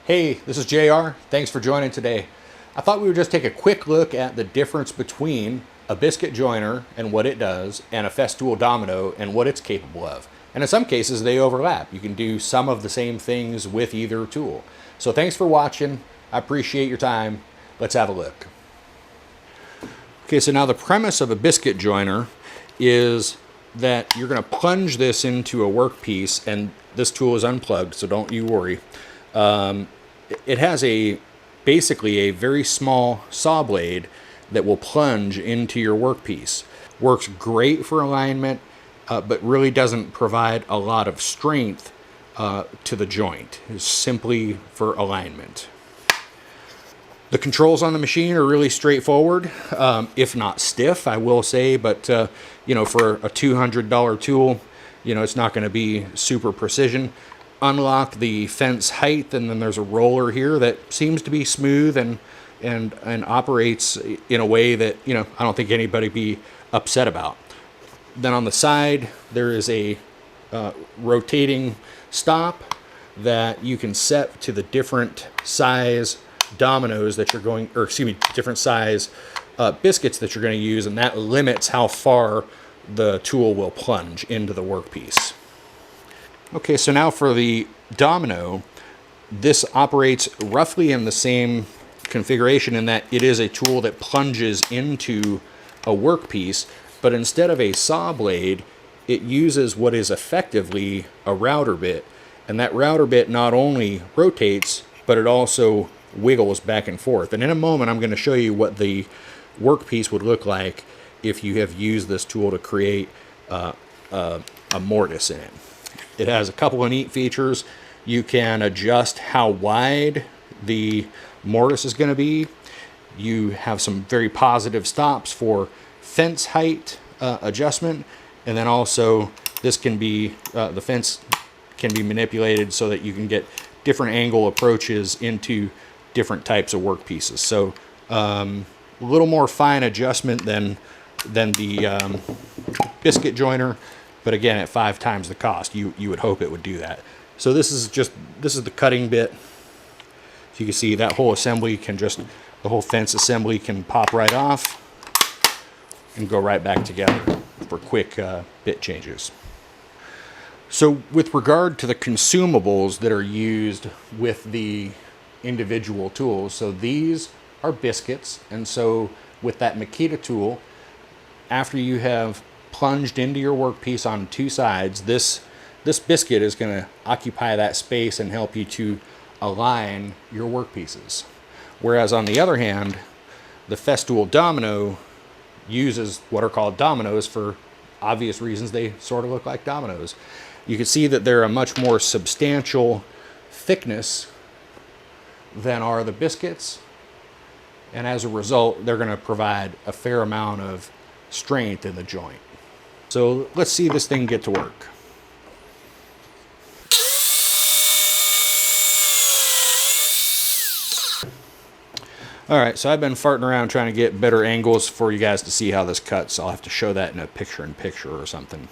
Hey, this is JR. Thanks for joining today. I thought we would just take a quick look at the difference between a biscuit joiner and what it does and a Festool Domino and what it's capable of. And in some cases they overlap. You can do some of the same things with either tool. So thanks for watching. I appreciate your time. Let's have a look. Okay, so now the premise of a biscuit joiner is that you're going to plunge this into a workpiece, and this tool is unplugged, so don't you worry. It has basically a very small saw blade that will plunge into your workpiece. Works great for alignment, but really doesn't provide a lot of strength to the joint. It's simply for alignment. The controls on the machine are really straightforward, if not stiff, I will say, but you know, for a $200 tool, you know, it's not going to be super precision. Unlock the fence height, and then there's a roller here that seems to be smooth and operates in a way that, you know, I don't think anybody be upset about. Then on the side there is a rotating stop that you can set to the different size dominoes that you're going, or excuse me, different size biscuits that you're going to use, and that limits how far the tool will plunge into the workpiece. Okay, so now for the domino, this operates roughly in the same configuration in that it is a tool that plunges into a workpiece, but instead of a saw blade, it uses what is effectively a router bit, and that router bit not only rotates, but it also wiggles back and forth. And in a moment I'm going to show you what the workpiece would look like if you have used this tool to create a mortise in it. It has a couple of neat features. You can adjust how wide the mortise is going to be. You have some very positive stops for fence height adjustment, and then also this can be the fence can be manipulated so that you can get different angle approaches into different types of workpieces. So a little more fine adjustment than the biscuit joiner, but again, at 5 times the cost. You would hope it would do that. So this is the cutting bit. So you can see that whole assembly the whole fence assembly can pop right off and go right back together for quick bit changes. So with regard to the consumables that are used with the individual tools, so these are biscuits, and so with that Makita tool, after you have plunged into your workpiece on 2 sides, this biscuit is going to occupy that space and help you to align your workpieces. Whereas on the other hand, the Festool Domino uses what are called dominoes for obvious reasons. They sort of look like dominoes. You can see that they're a much more substantial thickness than are the biscuits, and as a result they're going to provide a fair amount of strength in the joint. So let's see this thing get to work. Alright, so I've been farting around trying to get better angles for you guys to see how this cuts. I'll have to show that in a picture-in-picture or something.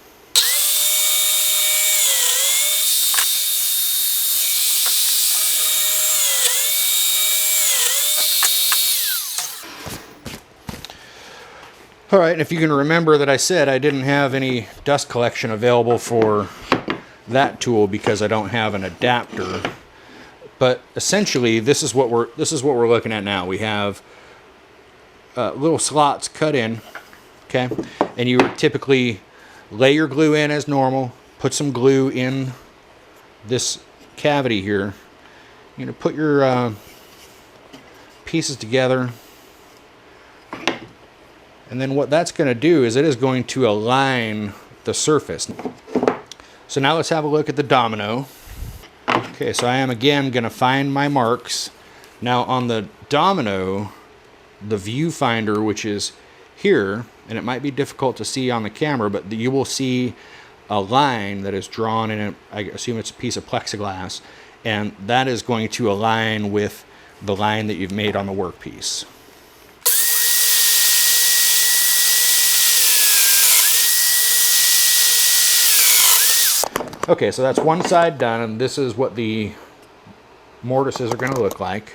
All right, and if you can remember that I said I didn't have any dust collection available for that tool because I don't have an adapter. But essentially, this is what we're looking at now. We have little slots cut in, okay, and you would typically lay your glue in as normal. Put some glue in this cavity here. You're gonna put your pieces together. And then what that's going to do is it is going to align the surface. So now let's have a look at the domino. Okay, so I am again going to find my marks. Now on the domino, the viewfinder, which is here, and it might be difficult to see on the camera, but you will see a line that is drawn in it. I assume it's a piece of plexiglass, and that is going to align with the line that you've made on the workpiece. Okay, so that's one side done, and this is what the mortises are going to look like.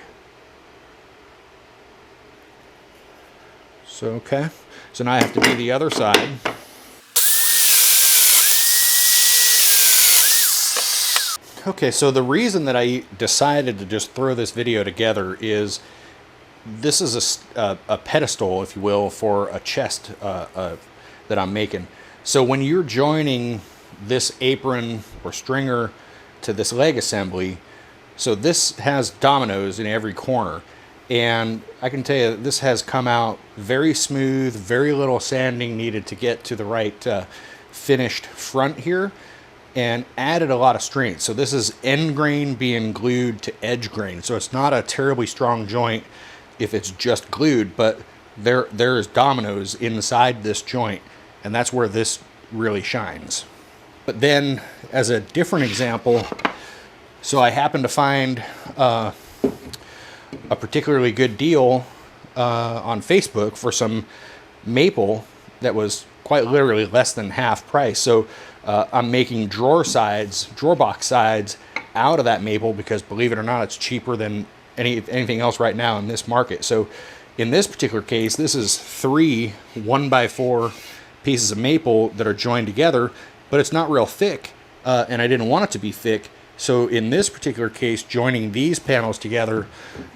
So, okay. So now I have to do the other side. Okay, so the reason that I decided to just throw this video together is this is a pedestal, if you will, for a chest that I'm making. So when you're joining this apron or stringer to this leg assembly, so this has dominoes in every corner. And I can tell you this has come out very smooth, very little sanding needed to get to the right finished front here, and added a lot of strength. So this is end grain being glued to edge grain. So it's not a terribly strong joint if it's just glued, but there's dominoes inside this joint, and that's where this really shines. But then as a different example, so I happened to find a particularly good deal on Facebook for some maple that was quite literally less than half price. So I'm making drawer box sides out of that maple because, believe it or not, it's cheaper than anything else right now in this market. So in this particular case, this is 3 1x4 pieces of maple that are joined together, but it's not real thick, and I didn't want it to be thick. So in this particular case, joining these panels together,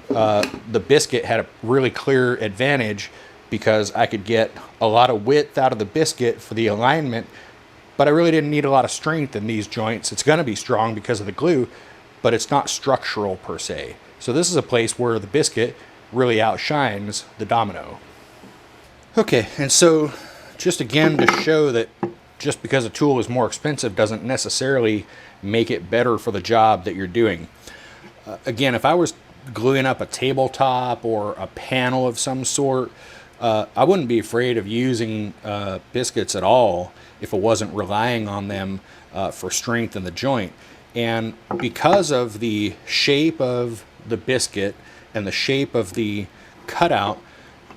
the biscuit had a really clear advantage because I could get a lot of width out of the biscuit for the alignment, but I really didn't need a lot of strength in these joints. It's going to be strong because of the glue, but it's not structural per se. So this is a place where the biscuit really outshines the domino. Okay, and so just again to show that just because a tool is more expensive doesn't necessarily make it better for the job that you're doing. Again, if I was gluing up a tabletop or a panel of some sort, I wouldn't be afraid of using biscuits at all if I wasn't relying on them for strength in the joint. And because of the shape of the biscuit and the shape of the cutout,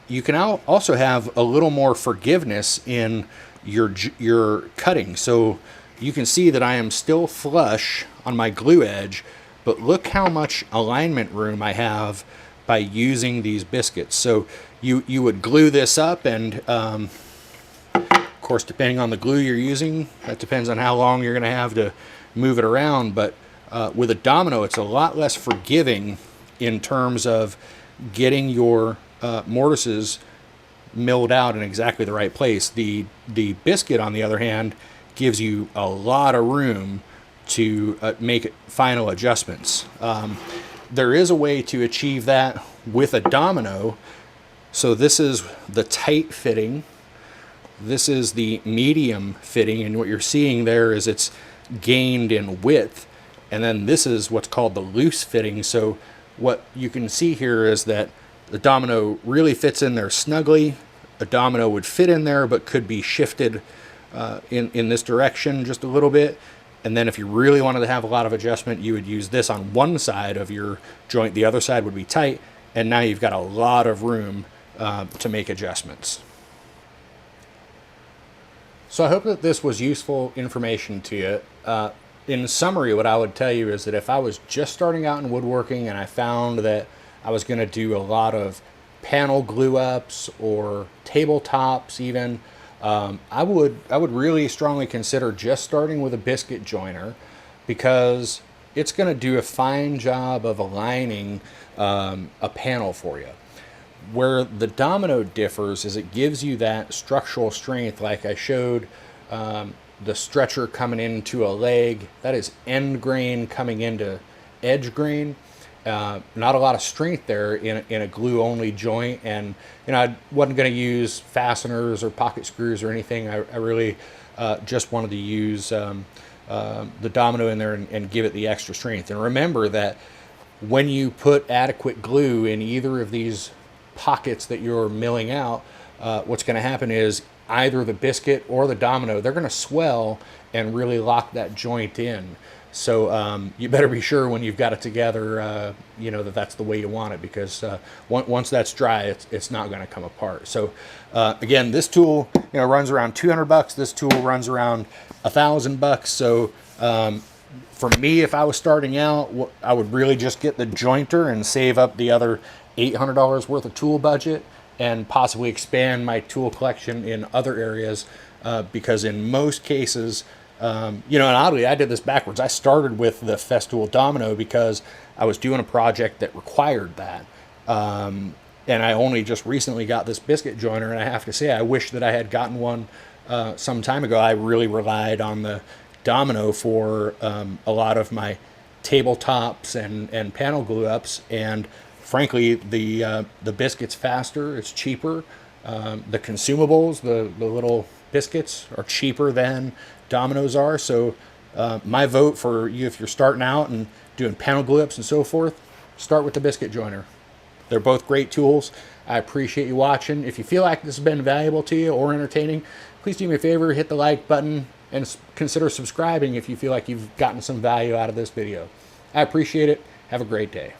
you can also have a little more forgiveness in your cutting. So you can see that I am still flush on my glue edge, but look how much alignment room I have by using these biscuits. So you would glue this up, and of course, depending on the glue you're using, that depends on how long you're going to have to move it around. But with a domino, it's a lot less forgiving in terms of getting your mortises milled out in exactly the right place. The biscuit, on the other hand, gives you a lot of room to make final adjustments. There is a way to achieve that with a domino. So this is the tight fitting. This is the medium fitting, and what you're seeing there is it's gained in width. And then this is what's called the loose fitting. So what you can see here is that the domino really fits in there snugly. A domino would fit in there, but could be shifted in this direction just a little bit. And then if you really wanted to have a lot of adjustment, you would use this on one side of your joint. The other side would be tight. And now you've got a lot of room to make adjustments. So I hope that this was useful information to you. In summary, what I would tell you is that if I was just starting out in woodworking and I found that I was going to do a lot of panel glue ups or tabletops even, I would really strongly consider just starting with a biscuit joiner, because it's going to do a fine job of aligning a panel for you. Where the domino differs is it gives you that structural strength, like I showed. The stretcher coming into a leg, that is end grain coming into edge grain. Not a lot of strength there in a glue only joint. And I wasn't going to use fasteners or pocket screws or anything. I really just wanted to use the domino in there and give it the extra strength. And remember that when you put adequate glue in either of these pockets that you're milling out, what's going to happen is either the biscuit or the domino, they're going to swell and really lock that joint in. So you better be sure when you've got it together, that that's the way you want it, because once that's dry, it's not going to come apart. So again, this tool runs around $200. This tool runs around $1,000. So For me, if I was starting out, I would really just get the jointer and save up the other $800 worth of tool budget and possibly expand my tool collection in other areas, because in most cases, you know, and oddly, I did this backwards. I started with the Festool Domino because I was doing a project that required that. And I only just recently got this biscuit joiner, and I have to say, I wish that I had gotten one some time ago. I really relied on the Domino for a lot of my tabletops and panel glue ups, and frankly, the biscuit's faster, it's cheaper. The consumables, the little biscuits, are cheaper than Dominoes are. So my vote for you, if you're starting out and doing panel glue ups and so forth, start with the biscuit joiner. They're both great tools. I appreciate you watching. If you feel like this has been valuable to you or entertaining, please do me a favor, hit the like button and consider subscribing if you feel like you've gotten some value out of this video. I appreciate it. Have a great day.